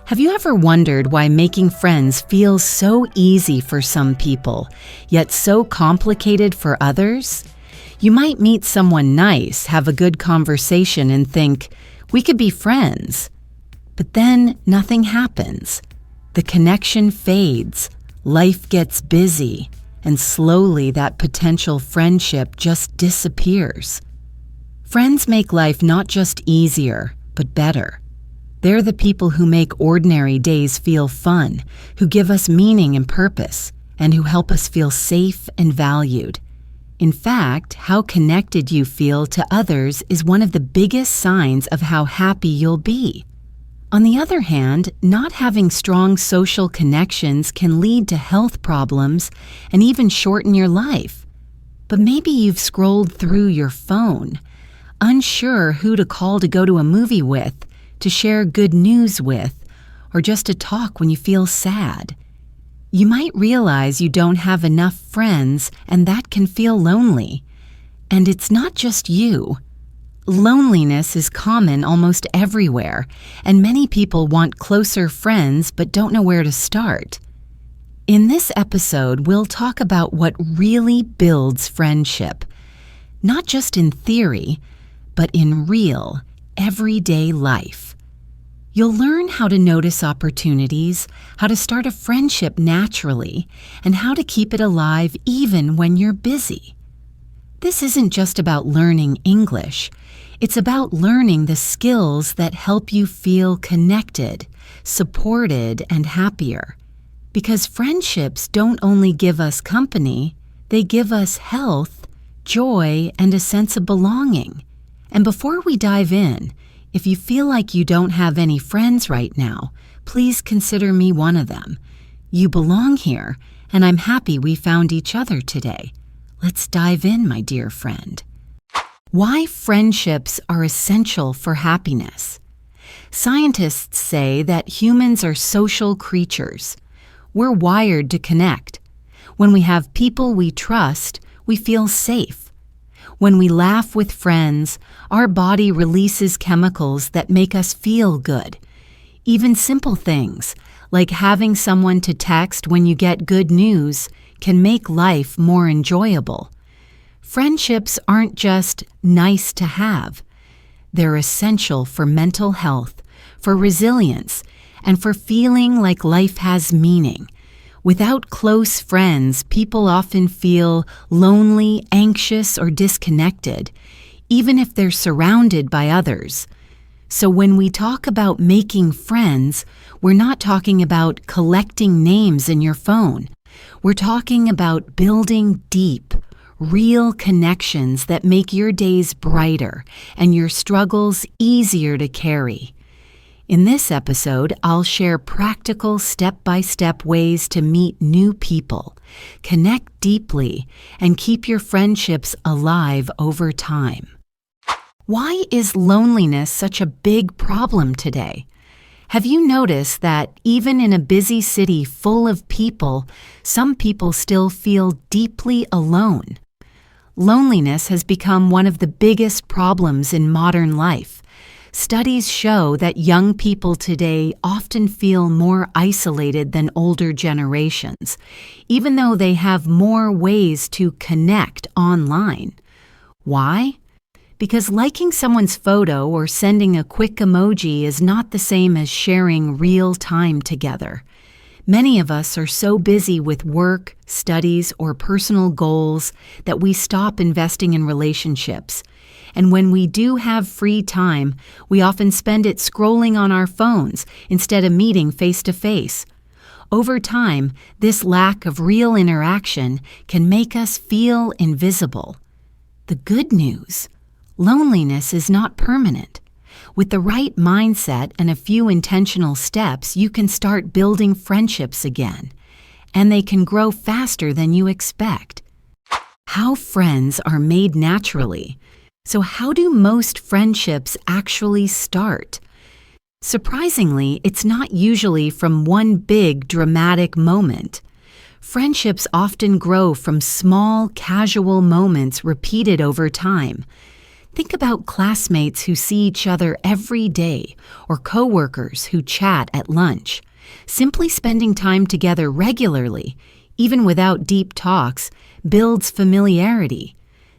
Have you ever wondered why making friends feels so easy for some people, yet so complicated for others? You might meet someone nice, have a good conversation, and think, we could be friends. But then nothing happens. The connection fades, life gets busy, and slowly that potential friendship just disappears. Friends make life not just easier, but better. They're the people who make ordinary days feel fun, who give us meaning and purpose, and who help us feel safe and valued. In fact, how connected you feel to others is one of the biggest signs of how happy you'll be. On the other hand, not having strong social connections can lead to health problems and even shorten your life. But maybe you've scrolled through your phone, unsure who to call to go to a movie with, to share good news with, or just to talk when you feel sad. You might realize you don't have enough friends, and that can feel lonely. And it's not just you. Loneliness is common almost everywhere, and many people want closer friends but don't know where to start. In this episode, we'll talk about what really builds friendship, not just in theory, but in real, everyday life. You'll learn how to notice opportunities, how to start a friendship naturally, and how to keep it alive even when you're busy. This isn't just about learning English. It's about learning the skills that help you feel connected, supported, and happier. Because friendships don't only give us company, they give us health, joy, and a sense of belonging. And before we dive in, if you feel like you don't have any friends right now, please consider me one of them. You belong here, and I'm happy we found each other today. Let's dive in, my dear friend. Why friendships are essential for happiness. Scientists say that humans are social creatures. We're wired to connect. When we have people we trust, we feel safe. When we laugh with friends, our body releases chemicals that make us feel good. Even simple things, like having someone to text when you get good news, can make life more enjoyable. Friendships aren't just nice to have. They're essential for mental health, for resilience, and for feeling like life has meaning. Without close friends, people often feel lonely, anxious, or disconnected, even if they're surrounded by others. So when we talk about making friends, we're not talking about collecting names in your phone. We're talking about building deep, real connections that make your days brighter and your struggles easier to carry. In this episode, I'll share practical step-by-step ways to meet new people, connect deeply, and keep your friendships alive over time. Why is loneliness such a big problem today? Have you noticed that even in a busy city full of people, some people still feel deeply alone? Loneliness has become one of the biggest problems in modern life. Studies show that young people today often feel more isolated than older generations, even though they have more ways to connect online. Why? Because liking someone's photo or sending a quick emoji is not the same as sharing real time together. Many of us are so busy with work, studies, or personal goals that we stop investing in relationships. And when we do have free time, we often spend it scrolling on our phones instead of meeting face to face. Over time, this lack of real interaction can make us feel invisible. The good news: loneliness is not permanent. With the right mindset and a few intentional steps, you can start building friendships again, and they can grow faster than you expect. How friends are made naturally. So how do most friendships actually start? Surprisingly, it's not usually from one big dramatic moment. Friendships often grow from small, casual moments repeated over time. Think about classmates who see each other every day or coworkers who chat at lunch. Simply spending time together regularly, even without deep talks, builds familiarity.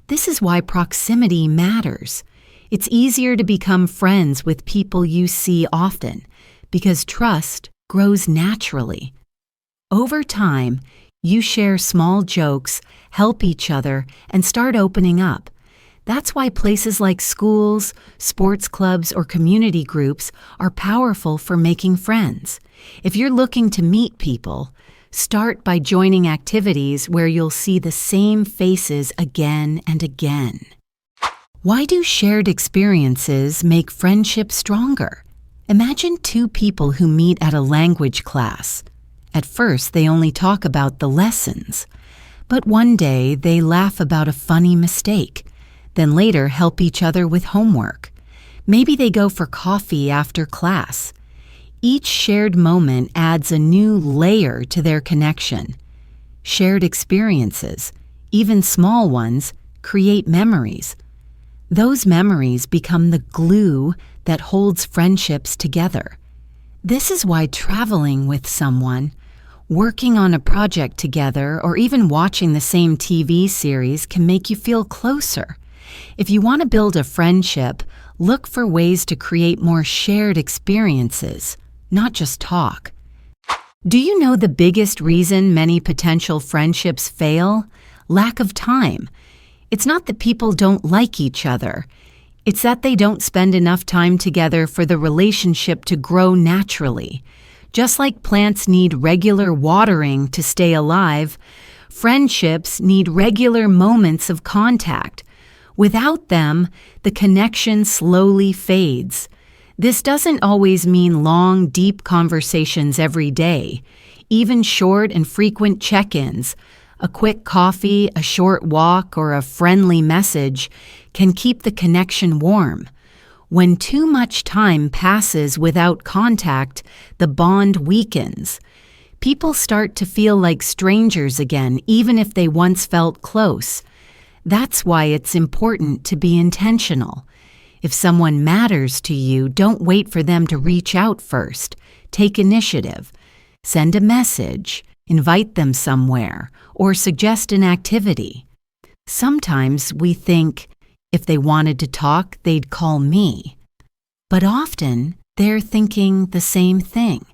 This is why proximity matters. It's easier to become friends with people you see often because trust grows naturally. Over time, you share small jokes, help each other, and start opening up. That's why places like schools, sports clubs, or community groups are powerful for making friends. If you're looking to meet people, start by joining activities where you'll see the same faces again and again. Why do shared experiences make friendship stronger? Imagine two people who meet at a language class. At first, they only talk about the lessons, but one day they laugh about a funny mistake, then later help each other with homework. Maybe they go for coffee after class. Each shared moment adds a new layer to their connection. Shared experiences, even small ones, create memories. Those memories become the glue that holds friendships together. This is why traveling with someone, working on a project together, or even watching the same TV series can make you feel closer. If you want to build a friendship, look for ways to create more shared experiences, not just talk. Do you know the biggest reason many potential friendships fail? Lack of time. It's not that people don't like each other. It's that they don't spend enough time together for the relationship to grow naturally. Just like plants need regular watering to stay alive, friendships need regular moments of contact. Without them, the connection slowly fades. This doesn't always mean long, deep conversations every day. Even short and frequent check-ins, a quick coffee, a short walk, or a friendly message can keep the connection warm. When too much time passes without contact, the bond weakens. People start to feel like strangers again, even if they once felt close. That's why it's important to be intentional. If someone matters to you, don't wait for them to reach out first. Take initiative. Send a message, invite them somewhere, or suggest an activity. Sometimes we think, if they wanted to talk, they'd call me. But often, they're thinking the same thing.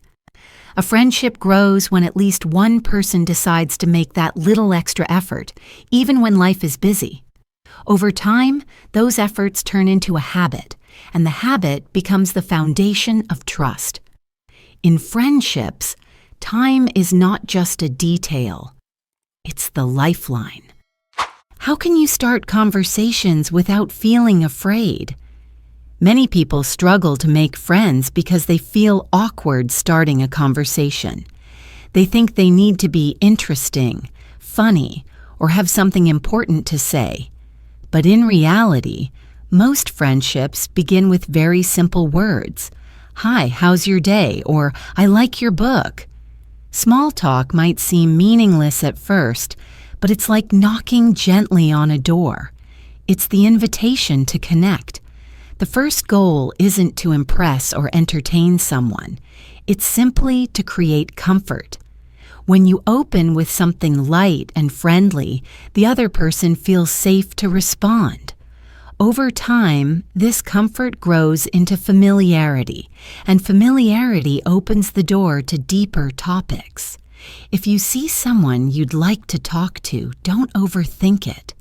A friendship grows when at least one person decides to make that little extra effort, even when life is busy. Over time, those efforts turn into a habit, and the habit becomes the foundation of trust. In friendships, time is not just a detail. It's the lifeline. How can you start conversations without feeling afraid? Many people struggle to make friends because they feel awkward starting a conversation. They think they need to be interesting, funny, or have something important to say. But in reality, most friendships begin with very simple words. "Hi, how's your day?" or "I like your book." Small talk might seem meaningless at first, but it's like knocking gently on a door. It's the invitation to connect. The first goal isn't to impress or entertain someone. It's simply to create comfort. When you open with something light and friendly, the other person feels safe to respond. Over time, this comfort grows into familiarity, and familiarity opens the door to deeper topics. If you see someone you'd like to talk to, don't overthink it.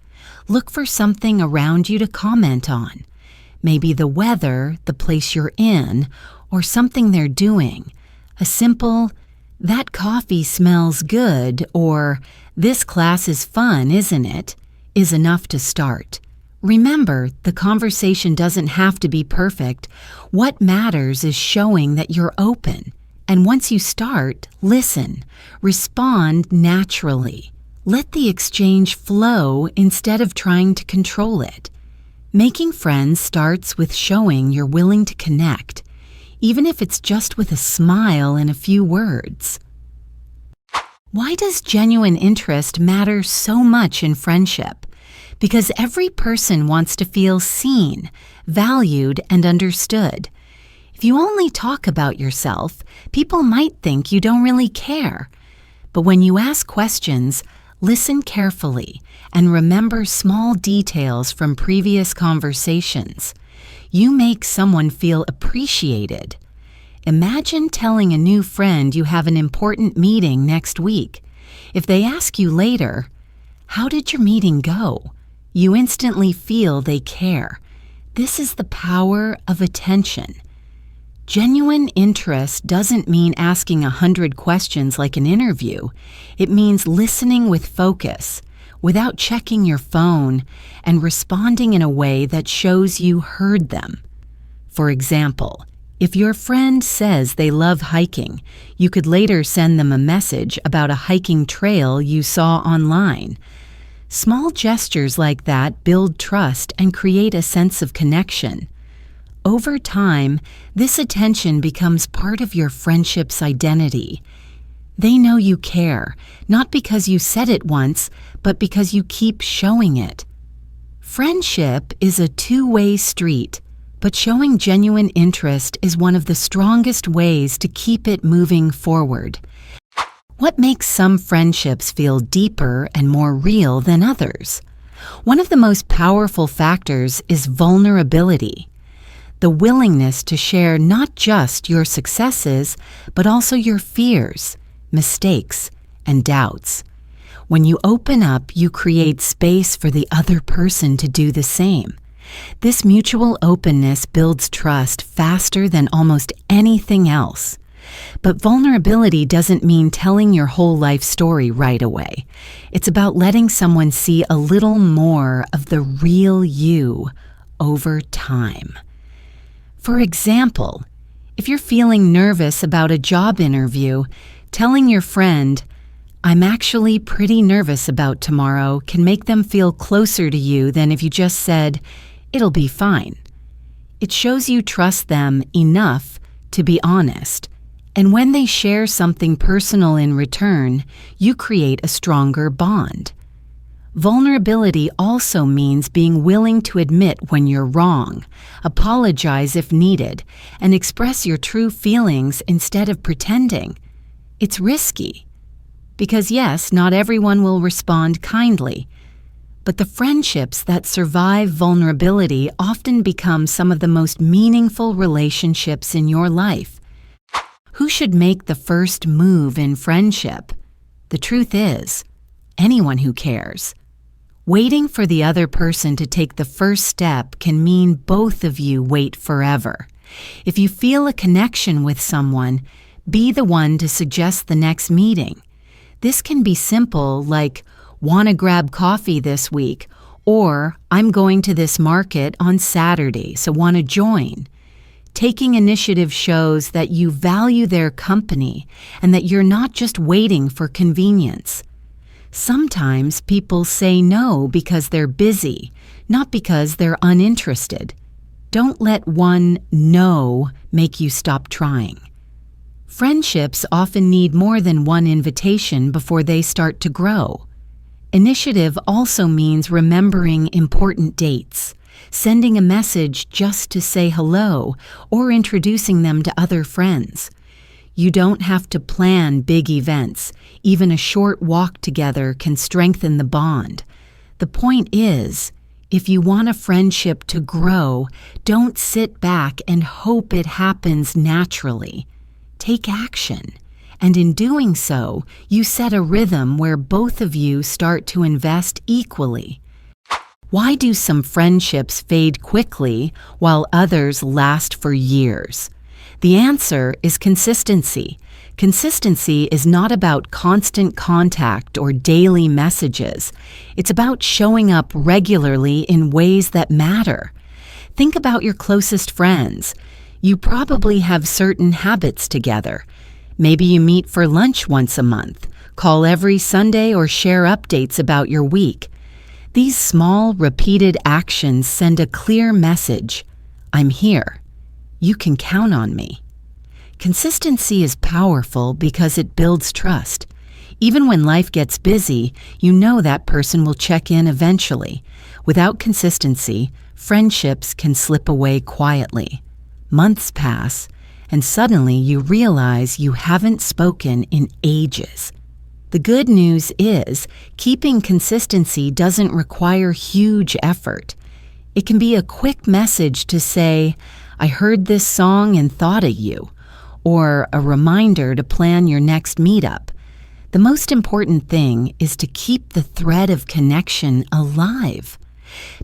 Look for something around you to comment on. Maybe the weather, the place you're in, or something they're doing. A simple, "That coffee smells good," or "This class is fun, isn't it?" is enough to start. Remember, the conversation doesn't have to be perfect. What matters is showing that you're open. And once you start, listen. Respond naturally. Let the exchange flow instead of trying to control it. Making friends starts with showing you're willing to connect, even if it's just with a smile and a few words. Why does genuine interest matter so much in friendship? Because every person wants to feel seen, valued, and understood. If you only talk about yourself, people might think you don't really care. But when you ask questions, listen carefully and remember small details from previous conversations. You make someone feel appreciated. Imagine telling a new friend you have an important meeting next week. If they ask you later, "How did your meeting go?" you instantly feel they care. This is the power of attention. Genuine interest doesn't mean asking 100 questions like an interview. It means listening with focus, without checking your phone, and responding in a way that shows you heard them. For example, if your friend says they love hiking, you could later send them a message about a hiking trail you saw online. Small gestures like that build trust and create a sense of connection. Over time, this attention becomes part of your friendship's identity. They know you care, not because you said it once, but because you keep showing it. Friendship is a two-way street, but showing genuine interest is one of the strongest ways to keep it moving forward. What makes some friendships feel deeper and more real than others? One of the most powerful factors is vulnerability. The willingness to share not just your successes, but also your fears, mistakes, and doubts. When you open up, you create space for the other person to do the same. This mutual openness builds trust faster than almost anything else. But vulnerability doesn't mean telling your whole life story right away. It's about letting someone see a little more of the real you over time. For example, if you're feeling nervous about a job interview, telling your friend, "I'm actually pretty nervous about tomorrow," can make them feel closer to you than if you just said, "It'll be fine." It shows you trust them enough to be honest. And when they share something personal in return, you create a stronger bond. Vulnerability also means being willing to admit when you're wrong, apologize if needed, and express your true feelings instead of pretending. It's risky. Because yes, not everyone will respond kindly, but the friendships that survive vulnerability often become some of the most meaningful relationships in your life. Who should make the first move in friendship? The truth is, anyone who cares. Waiting for the other person to take the first step can mean both of you wait forever. If you feel a connection with someone, be the one to suggest the next meeting. This can be simple, like, "Want to grab coffee this week?" or "I'm going to this market on Saturday, so want to join?" Taking initiative shows that you value their company and that you're not just waiting for convenience. Sometimes people say no because they're busy, not because they're uninterested. Don't let one no make you stop trying. Friendships often need more than one invitation before they start to grow. Initiative also means remembering important dates, sending a message just to say hello, or introducing them to other friends. You don't have to plan big events. Even a short walk together can strengthen the bond. The point is, if you want a friendship to grow, don't sit back and hope it happens naturally. Take action. And in doing so, you set a rhythm where both of you start to invest equally. Why do some friendships fade quickly while others last for years? The answer is consistency. Consistency is not about constant contact or daily messages. It's about showing up regularly in ways that matter. Think about your closest friends. You probably have certain habits together. Maybe you meet for lunch once a month, call every Sunday, or share updates about your week. These small, repeated actions send a clear message. I'm here. You can count on me. Consistency is powerful because it builds trust. Even when life gets busy, you know that person will check in eventually. Without consistency, friendships can slip away quietly. Months pass, and suddenly you realize you haven't spoken in ages. The good news is, keeping consistency doesn't require huge effort. It can be a quick message to say, "I heard this song and thought of you," or a reminder to plan your next meetup. The most important thing is to keep the thread of connection alive.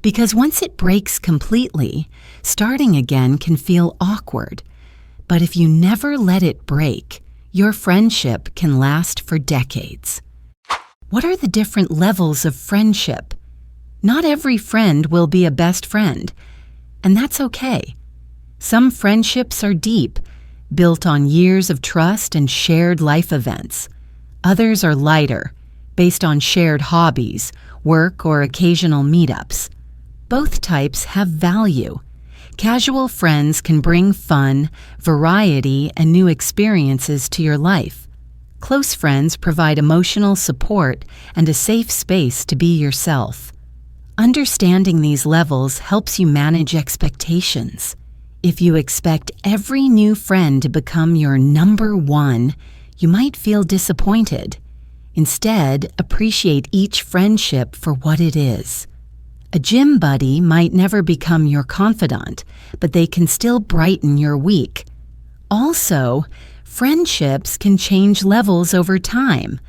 Because once it breaks completely, starting again can feel awkward. But if you never let it break, your friendship can last for decades. What are the different levels of friendship? Not every friend will be a best friend, and that's okay. Some friendships are deep, built on years of trust and shared life events. Others are lighter, based on shared hobbies, work, or occasional meetups. Both types have value. Casual friends can bring fun, variety, and new experiences to your life. Close friends provide emotional support and a safe space to be yourself. Understanding these levels helps you manage expectations. If you expect every new friend to become your number one, you might feel disappointed. Instead, appreciate each friendship for what it is. A gym buddy might never become your confidant, but they can still brighten your week. Also, friendships can change levels over time.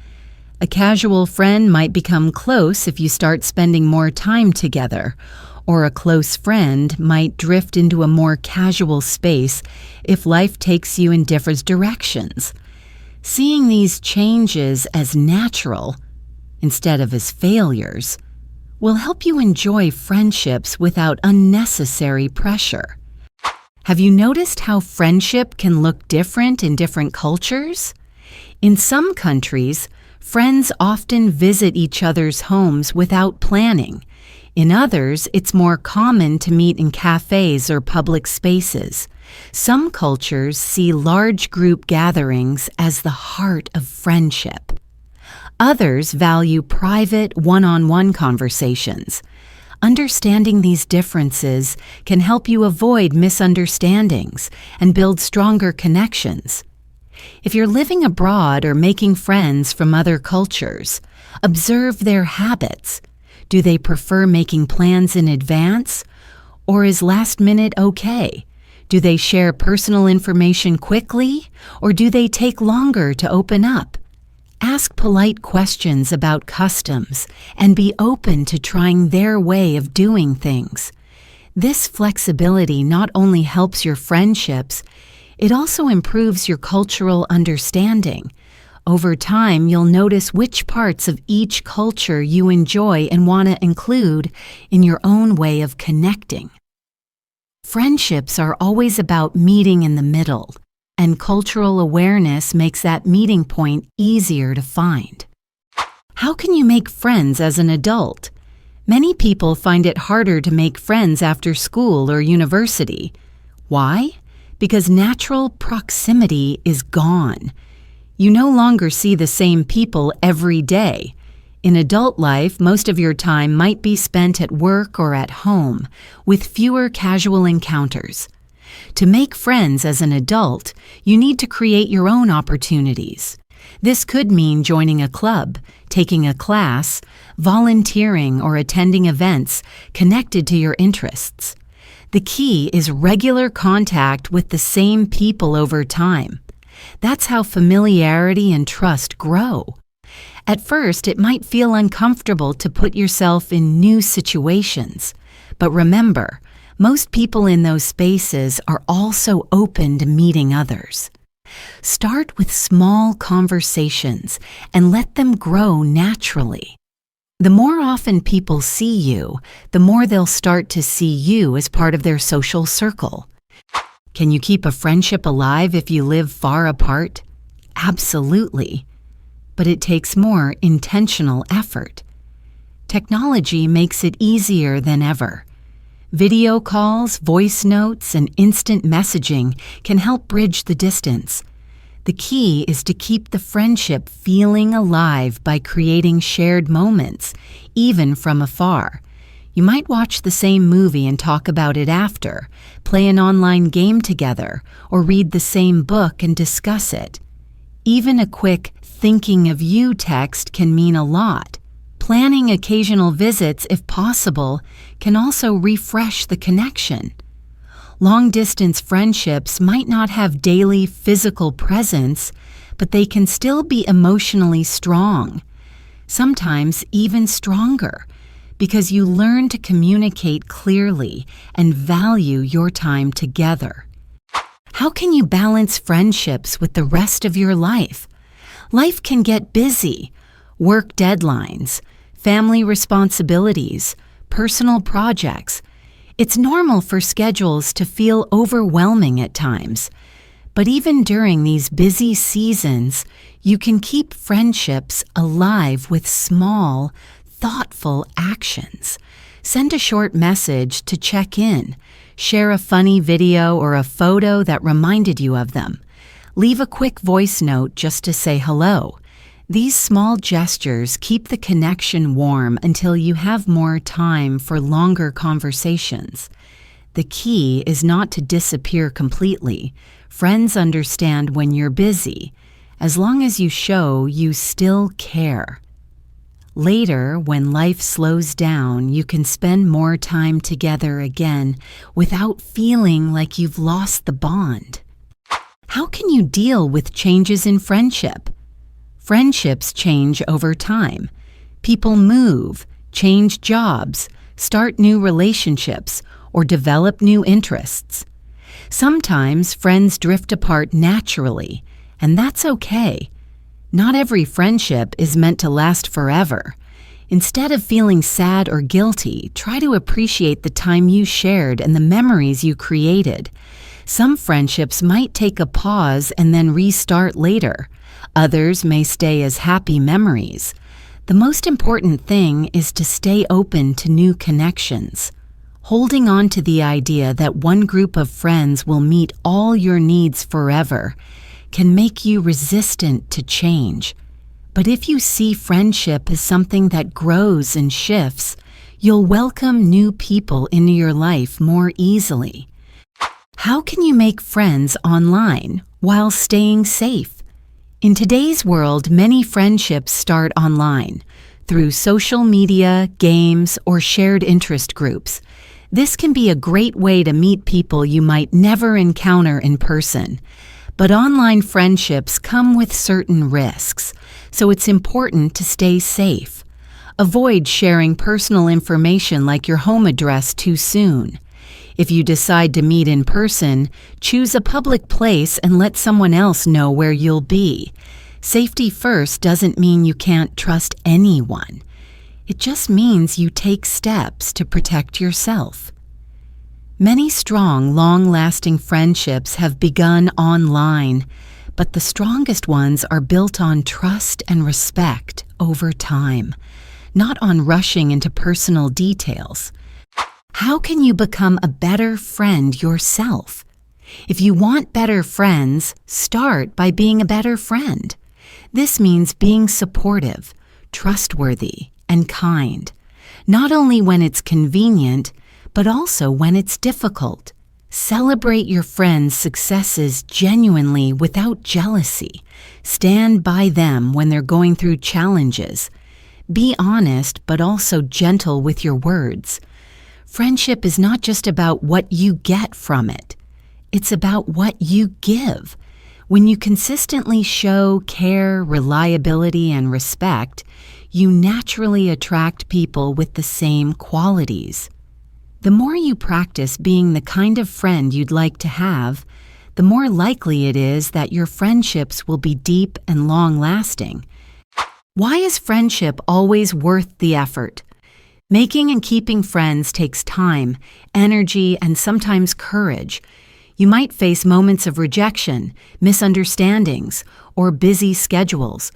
A casual friend might become close if you start spending more time together, or a close friend might drift into a more casual space if life takes you in different directions. Seeing these changes as natural, instead of as failures, will help you enjoy friendships without unnecessary pressure. Have you noticed how friendship can look different in different cultures? In some countries, friends often visit each other's homes without planning. In others, it's more common to meet in cafes or public spaces. Some cultures see large group gatherings as the heart of friendship. Others value private, one-on-one conversations. Understanding these differences can help you avoid misunderstandings and build stronger connections. If you're living abroad or making friends from other cultures, observe their habits. Do they prefer making plans in advance? Or is last minute okay? Do they share personal information quickly? Or do they take longer to open up? Ask polite questions about customs and be open to trying their way of doing things. This flexibility not only helps your friendships, it also improves your cultural understanding. Over time, you'll notice which parts of each culture you enjoy and want to include in your own way of connecting. Friendships are always about meeting in the middle, and cultural awareness makes that meeting point easier to find. How can you make friends as an adult? Many people find it harder to make friends after school or university. Why? Because natural proximity is gone. You no longer see the same people every day. In adult life, most of your time might be spent at work or at home, with fewer casual encounters. To make friends as an adult, you need to create your own opportunities. This could mean joining a club, taking a class, volunteering, or attending events connected to your interests. The key is regular contact with the same people over time. That's how familiarity and trust grow. At first, it might feel uncomfortable to put yourself in new situations, but remember, most people in those spaces are also open to meeting others. Start with small conversations and let them grow naturally. The more often people see you, the more they'll start to see you as part of their social circle. Can you keep a friendship alive if you live far apart? Absolutely. But it takes more intentional effort. Technology makes it easier than ever. Video calls, voice notes, and instant messaging can help bridge the distance. The key is to keep the friendship feeling alive by creating shared moments, even from afar. You might watch the same movie and talk about it after, play an online game together, or read the same book and discuss it. Even a quick "thinking of you" text can mean a lot. Planning occasional visits, if possible, can also refresh the connection. Long-distance friendships might not have daily physical presence, but they can still be emotionally strong, sometimes even stronger, because you learn to communicate clearly and value your time together. How can you balance friendships with the rest of your life? Life can get busy. Work deadlines, family responsibilities, personal projects. It's normal for schedules to feel overwhelming at times. But even during these busy seasons, you can keep friendships alive with small, thoughtful actions. Send a short message to check in. Share a funny video or a photo that reminded you of them. Leave a quick voice note just to say hello. These small gestures keep the connection warm until you have more time for longer conversations. The key is not to disappear completely. Friends understand when you're busy, as long as you show you still care. Later, when life slows down, you can spend more time together again without feeling like you've lost the bond. How can you deal with changes in friendship? Friendships change over time. People move, change jobs, start new relationships, or develop new interests. Sometimes friends drift apart naturally, and that's okay. Not every friendship is meant to last forever. Instead of feeling sad or guilty, try to appreciate the time you shared and the memories you created. Some friendships might take a pause and then restart later. Others may stay as happy memories. The most important thing is to stay open to new connections. Holding on to the idea that one group of friends will meet all your needs forever can make you resistant to change. But if you see friendship as something that grows and shifts, you'll welcome new people into your life more easily. How can you make friends online while staying safe? In today's world, many friendships start online, through social media, games, or shared interest groups. This can be a great way to meet people you might never encounter in person. But online friendships come with certain risks, so it's important to stay safe. Avoid sharing personal information like your home address too soon. If you decide to meet in person, choose a public place and let someone else know where you'll be. Safety first doesn't mean you can't trust anyone. It just means you take steps to protect yourself. Many strong, long-lasting friendships have begun online, but the strongest ones are built on trust and respect over time, not on rushing into personal details. How can you become a better friend yourself? If you want better friends, start by being a better friend. This means being supportive, trustworthy, and kind, not only when it's convenient, but also when it's difficult. Celebrate your friends' successes genuinely without jealousy. Stand by them when they're going through challenges. Be honest, but also gentle with your words. Friendship is not just about what you get from it. It's about what you give. When you consistently show care, reliability, and respect, you naturally attract people with the same qualities. The more you practice being the kind of friend you'd like to have, the more likely it is that your friendships will be deep and long-lasting. Why is friendship always worth the effort? Making and keeping friends takes time, energy, and sometimes courage. You might face moments of rejection, misunderstandings, or busy schedules,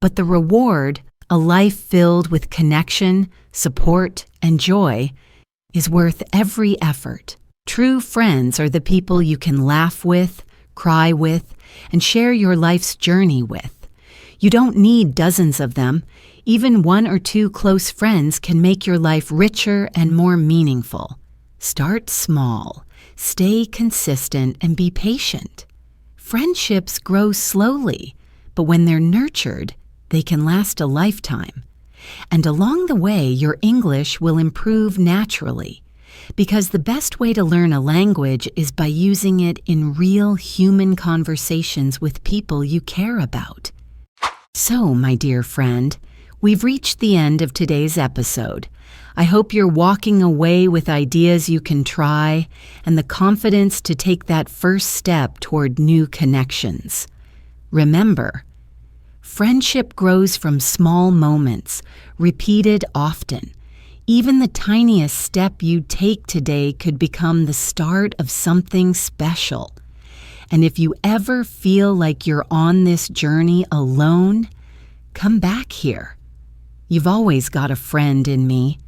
but the reward, a life filled with connection, support, and joy, is worth every effort. True friends are the people you can laugh with, cry with, and share your life's journey with. You don't need dozens of them. Even 1 or 2 close friends can make your life richer and more meaningful. Start small, stay consistent, and be patient. Friendships grow slowly, but when they're nurtured, they can last a lifetime. And along the way, your English will improve naturally, because the best way to learn a language is by using it in real human conversations with people you care about. So, my dear friend, we've reached the end of today's episode. I hope you're walking away with ideas you can try and the confidence to take that first step toward new connections. Remember, friendship grows from small moments, repeated often. Even the tiniest step you take today could become the start of something special. And if you ever feel like you're on this journey alone, come back here. You've always got a friend in me.